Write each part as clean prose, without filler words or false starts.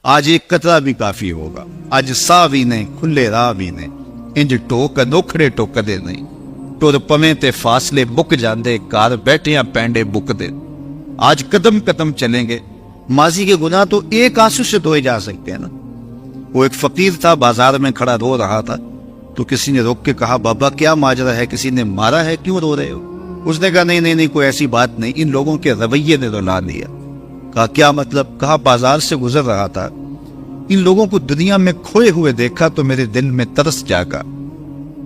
آج ایک قطرہ بھی کافی ہوگا، اج سا بھی نہیں کھلے راہ بھی نہیں، انج ٹوک نوکھڑے ٹوکدے نہیں، ٹر پویں تے فاصلے مک جاندے، گھر بیٹھیاں پینڈے بکدے۔ آج قدم قدم چلیں گے، ماضی کے گناہ تو ایک آنسو سے دھوئے جا سکتے ہیں نا۔ وہ ایک فقیر تھا، بازار میں کھڑا رو رہا تھا، تو کسی نے روک کے کہا بابا کیا ماجرا ہے، کسی نے مارا ہے، کیوں رو رہے ہو؟ اس نے کہا نہیں کوئی ایسی بات نہیں، ان لوگوں کے رویے نے رلا دیا۔ کہا کیا مطلب؟ کہا بازار سے گزر رہا تھا، ان لوگوں کو دنیا میں کھوئے ہوئے دیکھا تو میرے دل میں ترس جاگا،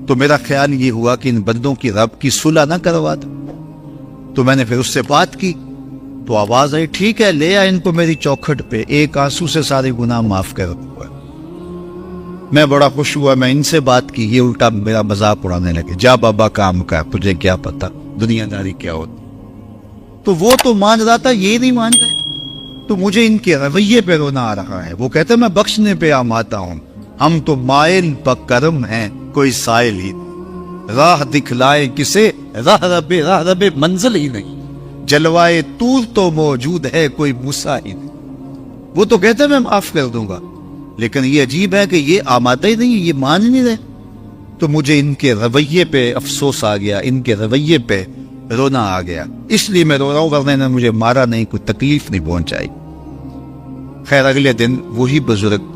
تو میرا خیال یہ ہوا کہ ان بندوں کی رب کی صلح نہ کروا دوں۔ تو میں نے پھر اس سے بات کی تو آواز آئی ٹھیک ہے لے آ ان کو میری چوکھٹ پہ، ایک آنسو سے سارے گناہ معاف کر دوں۔ میں بڑا خوش ہوا، میں ان سے بات کی، یہ الٹا میرا مذاق اڑانے لگے، جا بابا کام کر، تجھے کیا پتا دنیا داری کیا ہوتی۔ تو وہ تو مان رہا تھا، یہ نہیں مان رہے، تو مجھے ان کے رویے پہ رونا آ رہا ہے۔ وہ کہتے میں بخشنے پہ آماتا ہوں، ہم تو مائل بکرم ہیں، کوئی سائل ہی نہیں، راہ دکھلائے کسے، راہ رب منزل ہی نہیں، جلوائے طور تو موجود ہے، کوئی موسیٰ ہی نہیں۔ وہ تو کہتے میں معاف کر دوں گا، لیکن یہ عجیب ہے کہ یہ آمادہ ہی نہیں، یہ مان ہی نہیں رہے۔ تو مجھے ان کے رویے پہ افسوس آ گیا، ان کے رویے پہ رونا آ گیا، اس لیے میں رو رہا ہوں، ورنہ نے مجھے مارا نہیں، کوئی تکلیف نہیں پہنچائی۔ خیر اگلے دن وہی بزرگ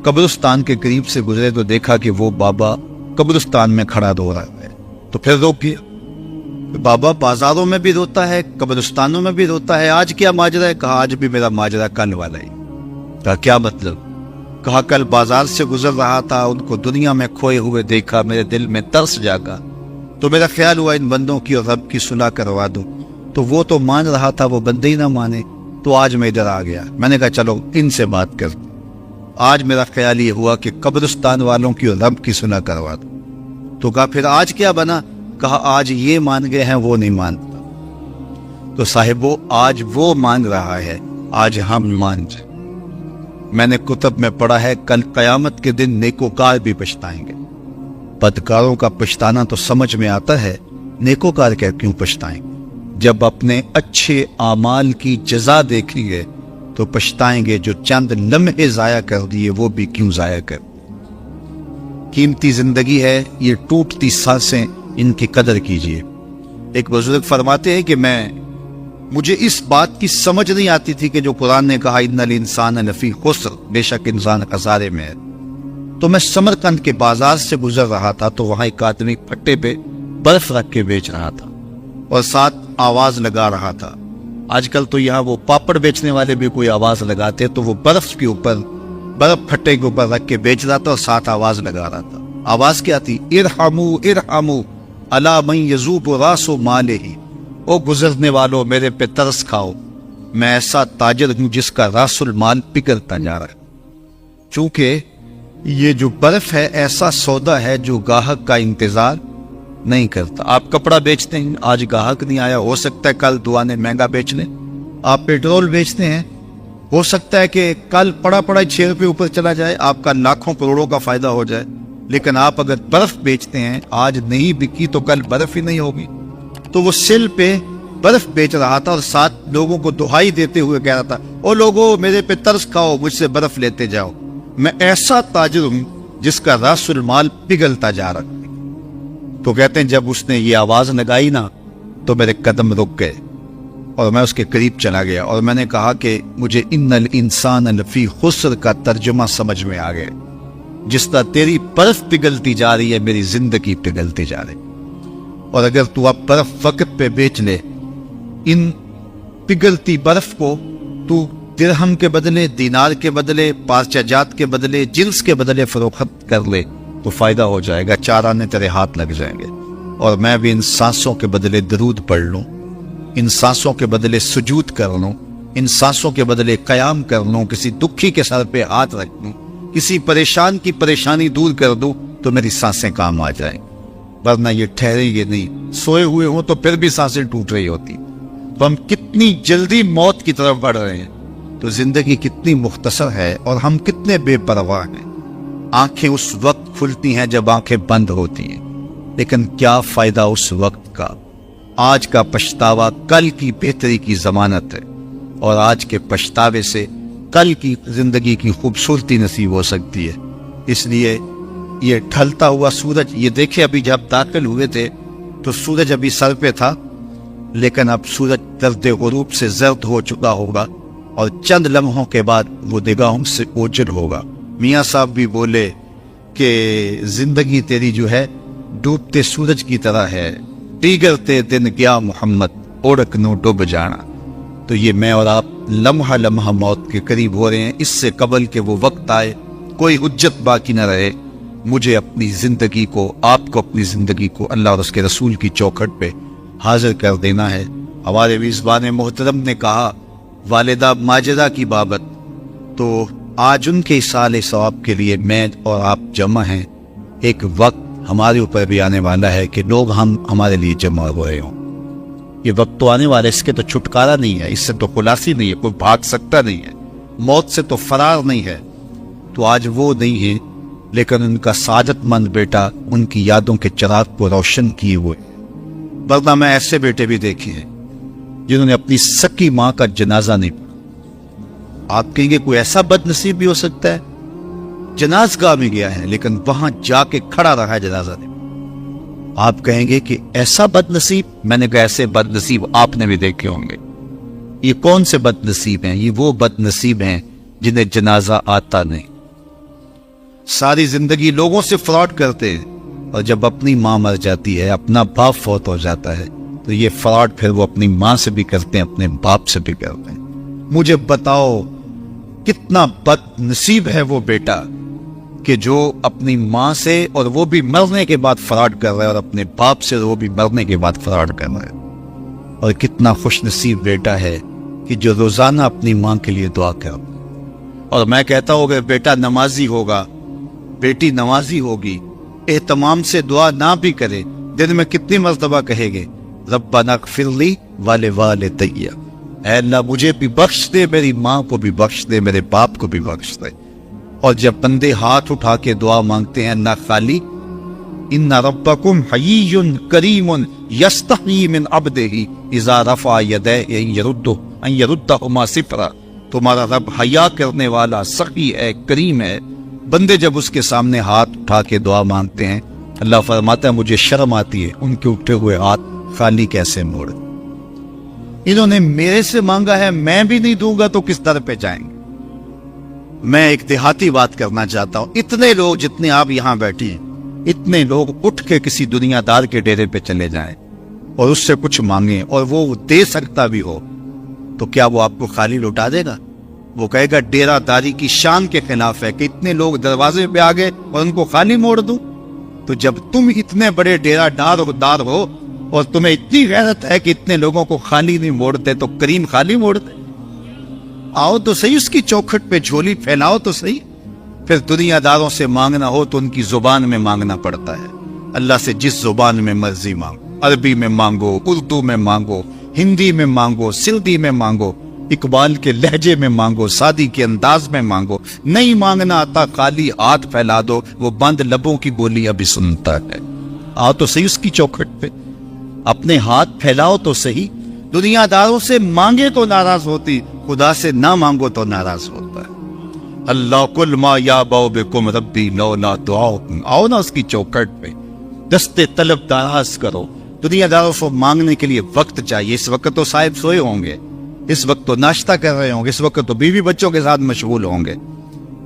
قبرستان کے قریب سے گزرے تو دیکھا کہ وہ بابا قبرستان میں کھڑا رو رہا ہے، تو پھر روک گیا۔ بابا بازاروں میں بھی روتا ہے، قبرستانوں میں بھی روتا ہے، آج کیا ماجرا ہے؟ کہا آج بھی میرا ماجرا کل والا ہی۔ کہا کیا مطلب؟ کہا کل بازار سے گزر رہا تھا، ان کو دنیا میں کھوئے ہوئے دیکھا، میرے دل میں ترس جاگا، تو میرا خیال ہوا ان بندوں کی اور رب کی صلح کروا دوں۔ تو وہ تو مان رہا تھا، وہ بندے ہی نہ مانے، تو آج میں ادھر آ گیا۔ میں نے کہا چلو ان سے بات کر۔ آج میرا خیال یہ ہوا کہ قبرستان والوں کی اور رب کی صلح کروا دوں۔ تو کہا پھر آج کیا بنا؟ کہا آج یہ مان گئے ہیں، وہ نہیں مانتا۔ تو صاحبو آج وہ مان رہا ہے، آج ہم مان جائیں۔ میں نے کتب میں پڑھا ہے کل قیامت کے دن نیکوکار بھی پچھتائیں گے۔ بدکاروں کا پچھتانا تو سمجھ میں آتا ہے، نیکوکار کیوں پچھتائیں گے؟ جب اپنے اچھے اعمال کی جزا دیکھیں گے تو پچھتائیں گے، جو چند لمحے ضائع کر دیے وہ بھی کیوں ضائع کر دیے۔ قیمتی زندگی ہے، یہ ٹوٹتی سانسیں، ان کی قدر کیجیے۔ ایک بزرگ فرماتے ہیں کہ مجھے اس بات کی سمجھ نہیں آتی تھی کہ جو قرآن نے کہا ان الانسان لفی خسر، بے شک انسان خسارے میں ہے، تو میں سمرقند کے بازار سے گزر رہا تھا تو وہاں ایک آدمی پھٹے پہ برف رکھ کے بیچ رہا تھا اور ساتھ آواز لگا رہا تھا۔ آج کل تو یہاں وہ پاپڑ بیچنے والے بھی کوئی آواز لگاتے، تو وہ برف کے اوپر، برف پھٹے کے اوپر رکھ کے بیچ رہا تھا اور ساتھ آواز لگا رہا تھا۔ آواز کیا تھی؟ ارحمو ارحمو الا من یذوب راس مالہ، او گزرنے والوں میرے پہ ترس کھاؤ، میں ایسا تاجر ہوں جس کا راس المال پگھلتا جا رہا ہے۔ چونکہ یہ جو برف ہے ایسا سودا ہے جو گاہک کا انتظار نہیں کرتا۔ آپ کپڑا بیچتے ہیں، آج گاہک نہیں آیا، ہو سکتا ہے کل دعانے مہنگا بیچ لیں۔ آپ پیٹرول بیچتے ہیں، ہو سکتا ہے کہ کل پڑا 6 روپے اوپر چلا جائے، آپ کا لاکھوں کروڑوں کا فائدہ ہو جائے۔ لیکن آپ اگر برف بیچتے ہیں، آج نہیں بکی تو کل برف ہی نہیں ہوگی۔ تو وہ سل پہ برف بیچ رہا تھا اور ساتھ لوگوں کو دہائی دیتے ہوئے کہہ رہا تھا، او لوگو میرے پہ ترس کھاؤ، مجھ سے برف لیتے جاؤ، میں ایسا تاجر ہوں جس کا راس المال پگھلتا جا رہا ہے۔ تو کہتے ہیں جب اس نے یہ آواز لگائی نا تو میرے قدم رک گئے اور میں اس کے قریب چلا گیا اور میں نے کہا کہ مجھے ان الانسان لفی خسر کا ترجمہ سمجھ میں آ گیا۔ جس طرح تیری برف پگھلتی جا رہی ہے، میری زندگی پگھلتی جا رہی، اور اگر تو اب برف وقت پہ بیچ لے، ان پگھلتی برف کو تو درہم کے بدلے، دینار کے بدلے، پارچہ جات کے بدلے، جنس کے بدلے فروخت کر لے تو فائدہ ہو جائے گا، 4 آنے تیرے ہاتھ لگ جائیں گے۔ اور میں بھی ان سانسوں کے بدلے درود پڑھ لوں، ان سانسوں کے بدلے سجود کر لوں، ان سانسوں کے بدلے قیام کر لوں، کسی دکھی کے سر پہ ہاتھ رکھ لوں، کسی پریشان کی پریشانی دور کر دوں تو میری سانسیں کام آ جائیں، ورنہ یہ ٹھہریں گے نہیں۔ سوئے ہوئے ہوں تو پھر بھی سانسیں ٹوٹ رہی ہوتی۔ تو ہم کتنی جلدی موت کی طرف بڑھ رہے ہیں، تو زندگی کتنی مختصر ہے اور ہم کتنے بے پرواہ ہیں۔ آنکھیں اس وقت کھلتی ہیں جب آنکھیں بند ہوتی ہیں، لیکن کیا فائدہ اس وقت کا؟ آج کا پچھتاوا کل کی بہتری کی ضمانت ہے، اور آج کے پچھتاوے سے کل کی زندگی کی خوبصورتی نصیب ہو سکتی ہے۔ اس لیے یہ ڈھلتا ہوا سورج، یہ دیکھیں ابھی جب داخل ہوئے تھے تو سورج ابھی سر پہ تھا، لیکن اب سورج درد غروب سے زرد ہو چکا ہوگا اور چند لمحوں کے بعد وہ نگاہوں سے اوجھل ہوگا۔ میاں صاحب بھی بولے کہ زندگی تیری جو ہے ڈوبتے سورج کی طرح ہے، ٹیگرتے دن گیا محمد اوڑک نو ڈوب جانا۔ تو یہ میں اور آپ لمحہ لمحہ موت کے قریب ہو رہے ہیں۔ اس سے قبل کہ وہ وقت آئے، کوئی حجت باقی نہ رہے، مجھے اپنی زندگی کو، آپ کو اپنی زندگی کو اللہ اور اس کے رسول کی چوکھٹ پہ حاضر کر دینا ہے۔ ہمارے میزبان محترم نے کہا والدہ ماجدہ کی بابت، تو آج ان کے اصالِ ثواب کے لیے میں اور آپ جمع ہیں۔ ایک وقت ہمارے اوپر بھی آنے والا ہے کہ لوگ ہمارے لیے جمع ہو رہے ہوں۔ یہ وقت تو آنے والا ہے، اس کے تو چھٹکارا نہیں ہے، اس سے تو خلاصی نہیں ہے، کوئی بھاگ سکتا نہیں ہے، موت سے تو فرار نہیں ہے۔ تو آج وہ نہیں ہے، لیکن ان کا سعادت مند بیٹا ان کی یادوں کے چراغ کو روشن کیے ہوئے۔ ورنہ میں ایسے بیٹے بھی دیکھے ہیں جنہوں نے اپنی سکی ماں کا جنازہ نہیں پڑھا۔ آپ کہیں گے کوئی ایسا بد نصیب بھی ہو سکتا ہے؟ جنازگاہ میں گیا ہے لیکن وہاں جا کے کھڑا رہا ہے، جنازہ نہیں۔ آپ کہیں گے کہ ایسا بد نصیب؟ میں نے کہا ایسے بد نصیب آپ نے بھی دیکھے ہوں گے۔ یہ کون سے بد نصیب ہیں؟ یہ وہ بد نصیب ہیں جنہیں جنازہ آتا نہیں، ساری زندگی لوگوں سے فراڈ کرتے ہیں، اور جب اپنی ماں مر جاتی ہے، اپنا باپ فوت ہو جاتا ہے، تو یہ فراڈ پھر وہ اپنی ماں سے بھی کرتے ہیں، اپنے باپ سے بھی کرتے ہیں۔ مجھے بتاؤ کتنا بد نصیب ہے وہ بیٹا کہ جو اپنی ماں سے، اور وہ بھی مرنے کے بعد فراڈ کر رہا ہے، اور اپنے باپ سے وہ بھی مرنے کے بعد فراڈ کر رہا ہے۔ اور کتنا خوش نصیب بیٹا ہے کہ جو روزانہ اپنی ماں کے لیے دعا کر۔ اور میں کہتا ہوں کہ بیٹا نمازی ہوگا، بیٹی نمازی ہوگی، اہتمام سے دعا نہ بھی کرے، دن میں کتنی مرتبہ کہے گے ربنا اغفر لی ولوالدی، اے اللہ مجھے بھی بخش دے، میری ماں کو بھی بخش دے، میرے باپ کو بھی بخش دے۔ اور جب بندے ہاتھ اٹھا کے دعا مانگتے ہیں نہ خالی، ان ربکم حیی کریم یستحیی من عبدہ اذا رفع یدیہ ان یردہما صفرا، تمہارا رب حیا کرنے والا سخی ہے، کریم ہے۔ بندے جب اس کے سامنے ہاتھ اٹھا کے دعا مانگتے ہیں، اللہ فرماتا ہے مجھے شرم آتی ہے ان کے اٹھے ہوئے ہاتھ خالی کیسے موڑ۔ انہوں نے میرے سے مانگا ہے، میں بھی نہیں دوں گا تو کس در پہ جائیں گے؟ میں ایک دیہاتی بات کرنا چاہتا ہوں، اتنے لوگ جتنے آپ یہاں بیٹھے ہیں، اتنے لوگ اٹھ کے کسی دنیا دار کے ڈیرے پہ چلے جائیں اور اس سے کچھ مانگیں اور وہ دے سکتا بھی ہو، تو کیا وہ آپ کو خالی لوٹا دے گا؟ وہ کہے گا ڈیرہ داری کی شان کے خلاف ہے کہ اتنے لوگ دروازے پہ آ گئے اور ان کو خالی موڑ دوں۔ تو جب تم اتنے بڑے ڈیرہ دار ہو اور تمہیں اتنی غیرت ہے کہ اتنے لوگوں کو خالی نہیں موڑتے، تو کریم خالی موڑ دے؟ آؤ تو صحیح اس کی چوکھٹ پہ جھولی پھیلاؤ تو صحیح۔ پھر دنیا داروں سے مانگنا ہو تو ان کی زبان میں مانگنا پڑتا ہے۔ اللہ سے جس زبان میں مرضی مانگو، عربی میں مانگو، اردو میں مانگو، ہندی میں مانگو، سندھی میں مانگو، اقبال کے لہجے میں مانگو، سادی کے انداز میں مانگو، نہیں مانگنا آتا خالی ہاتھ پھیلا دو، وہ بند لبوں کی بولی ابھی سنتا ہے۔ آؤ تو صحیح اس کی چوکھٹ پہ، اپنے ہاتھ پھیلاؤ تو صحیح۔ دنیا داروں سے مانگے تو ناراض ہوتی، خدا سے نہ مانگو تو ناراض ہوتا ہے۔ اللہ کل ما یابو بکم ربی لولا دعاؤکم، آؤ نا اس کی چوکھٹ پہ، دستے طلب دراز کرو۔ دنیا داروں سے مانگنے کے لیے وقت چاہیے۔ اس وقت تو صاحب سوئے ہوں گے، اس وقت تو ناشتہ کر رہے ہوں گے، اس وقت تو بیوی بچوں کے ساتھ مشغول ہوں گے،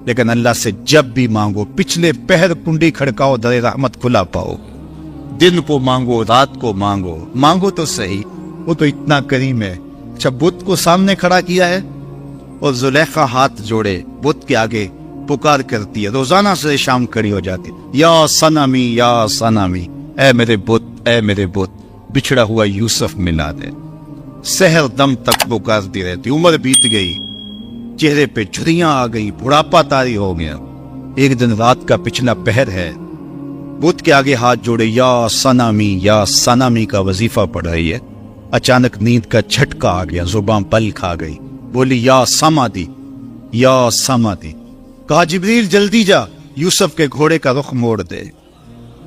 لیکن اللہ سے جب بھی مانگو، پچھلے پہر کنڈی کھڑکاؤ، در رحمت کھلا پاؤ۔ دن کو مانگو، رات کو مانگو، مانگو تو صحیح، وہ تو اتنا کریم ہے۔ اچھا بت کو سامنے کھڑا کیا ہے اور زلیخا ہاتھ جوڑے بت کے آگے پکار کرتی ہے، روزانہ سے شام کھڑی ہو جاتی ہے، یا صنمی یا صنمی، اے میرے بت، اے میرے بت، بچھڑا ہوا یوسف ملا دے۔ سحر دم تک پکارتی رہتی، عمر بیت گئی، چہرے پہ جھریاں آ گئی، بڑھاپا طاری ہو گیا۔ ایک دن رات کا پچھلا پہر ہے، بت کے آگے ہاتھ جوڑے یا صنمی کا وظیفہ پڑھ رہی ہے۔ اچانک نیند کا جھٹکا آ گیا، زبان پل کھا گئی، بولی یا سمادی، یا سمادی۔ کہا جبریل جلدی جا، یوسف کے گھوڑے کا رخ موڑ دے۔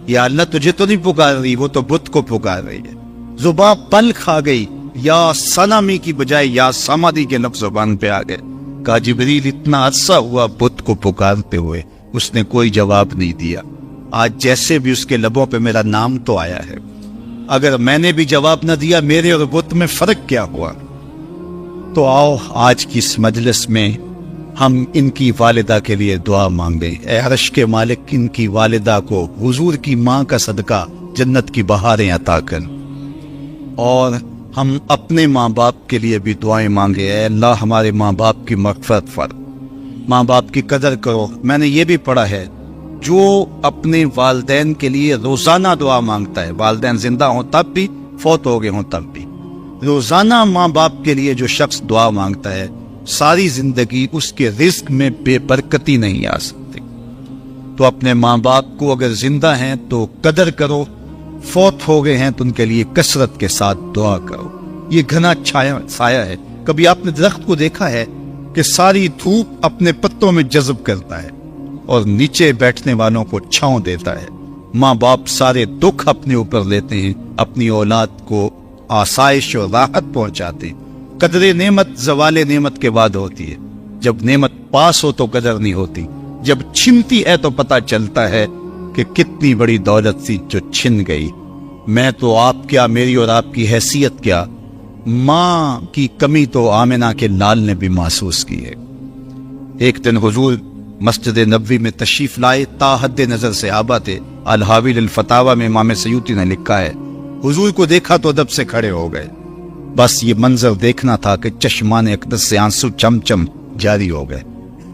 یا اللہ تجھے تو نہیں پکار رہی، وہ تو بت کو پکار رہی ہے۔ زبان پل کھا گئی، یا صنمی کی بجائے یا سمادی کے لفظ زبان پہ آ گئے۔ کہا جبریل اتنا عرصہ ہوا بت کو پکارتے ہوئے، اس نے کوئی جواب نہیں دیا، آج جیسے بھی اس کے لبوں پہ میرا نام تو آیا ہے، اگر میں نے بھی جواب نہ دیا میرے اور بت میں فرق کیا ہوا؟ تو آؤ آج کی اس مجلس میں ہم ان کی والدہ کے لیے دعا مانگیں۔ اے عرش کے مالک، ان کی والدہ کو حضور کی ماں کا صدقہ جنت کی بہاریں عطا کر، اور ہم اپنے ماں باپ کے لیے بھی دعائیں مانگے۔ اے اللہ ہمارے ماں باپ کی مغفرت فر، ماں باپ کی قدر کرو۔ میں نے یہ بھی پڑھا ہے جو اپنے والدین کے لیے روزانہ دعا مانگتا ہے، والدین زندہ ہوں تب بھی، فوت ہو گئے ہوں تب بھی، روزانہ ماں باپ کے لیے جو شخص دعا مانگتا ہے، ساری زندگی اس کے رزق میں بے برکتی نہیں آ سکتی۔ تو اپنے ماں باپ کو اگر زندہ ہیں تو قدر کرو، فوت ہو گئے ہیں تو ان کے لیے کثرت کے ساتھ دعا کرو۔ یہ گھنا سایہ ہے۔ کبھی آپ نے درخت کو دیکھا ہے کہ ساری دھوپ اپنے پتوں میں جذب کرتا ہے اور نیچے بیٹھنے والوں کو چھاؤں دیتا ہے؟ ماں باپ سارے دکھ اپنے اوپر لیتے ہیں، اپنی اولاد کو آسائش اور راحت پہنچاتے ہیں۔ قدر نعمت زوال نعمت کے بعد ہوتی ہے، جب نعمت پاس ہو تو قدر نہیں ہوتی، جب چھنتی ہے تو پتہ چلتا ہے کہ کتنی بڑی دولت تھی جو چھن گئی۔ میں تو آپ کیا، میری اور آپ کی حیثیت کیا، ماں کی کمی تو آمنہ کے لال نے بھی محسوس کی ہے۔ ایک دن حضور مسجد نبوی میں تشریف لائے، تا حد نظر صحابہ تھے۔ الحاوی للفتاوی میں امام سیوطی نے لکھا ہے، حضور کو دیکھا تو ادب سے کھڑے ہو گئے، بس یہ منظر دیکھنا تھا کہ چشمان اقدس سے آنسو چم چم جاری ہو گئے،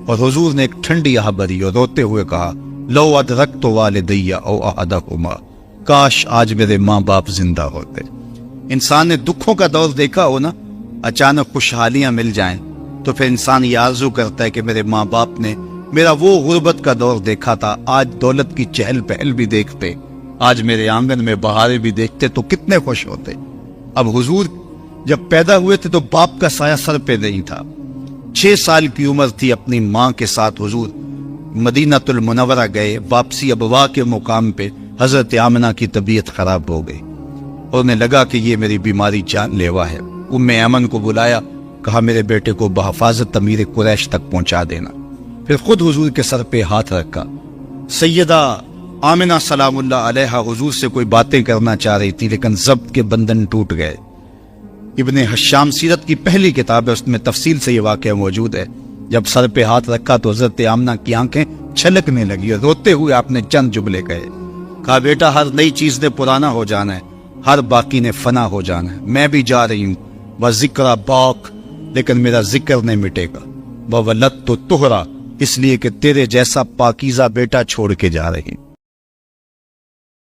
اور حضور نے ایک ٹھنڈی آہ بھری اور روتے ہوئے کہا، لو ادرکت والدی او احدہما، کاش آج میرے ماں باپ زندہ ہوتے۔ انسان نے دکھوں کا دور دیکھا ہو نا، اچانک خوشحالیاں مل جائیں تو پھر انسان یہ آرزو کرتا ہے کہ میرے ماں باپ نے میرا وہ غربت کا دور دیکھا تھا، آج دولت کی چہل پہل بھی دیکھتے، آج میرے آنگن میں بہاریں بھی دیکھتے تو کتنے خوش ہوتے۔ اب حضور جب پیدا ہوئے تھے تو باپ کا سایہ سر پہ نہیں تھا، 6 سال کی عمر تھی، اپنی ماں کے ساتھ حضور مدینہ المنورہ گئے۔ واپسی ابوا کے مقام پہ حضرت آمنہ کی طبیعت خراب ہو گئی، اور انہیں لگا کہ یہ میری بیماری جان لیوا ہے۔ ام ایمن کو بلایا، کہا میرے بیٹے کو بحفاظت امیر قریش تک پہنچا دینا۔ پھر خود حضور کے سر پہ ہاتھ رکھا۔ سیدہ آمنہ سلام اللہ علیہا حضور سے کوئی باتیں کرنا چاہ رہی تھی، لیکن ضبط کے بندھن ٹوٹ گئے۔ ابن حشام سیرت کی پہلی کتاب ہے، اس میں تفصیل سے یہ واقعہ موجود ہے۔ جب سر پہ ہاتھ رکھا تو حضرت آمنہ کی آنکھیں چھلکنے لگی اور روتے ہوئے آپ نے چند جملے کہے، کہا بیٹا ہر نئی چیز نے پرانا ہو جانا ہے، ہر باقی نے فنا ہو جانا ہے، میں بھی جا رہی ہوں، وذکر باق، لیکن میرا ذکر نہیں مٹے گا، وولدت طہرا، اس لیے کہ تیرے جیسا پاکیزہ بیٹا چھوڑ کے جا رہی ہوں۔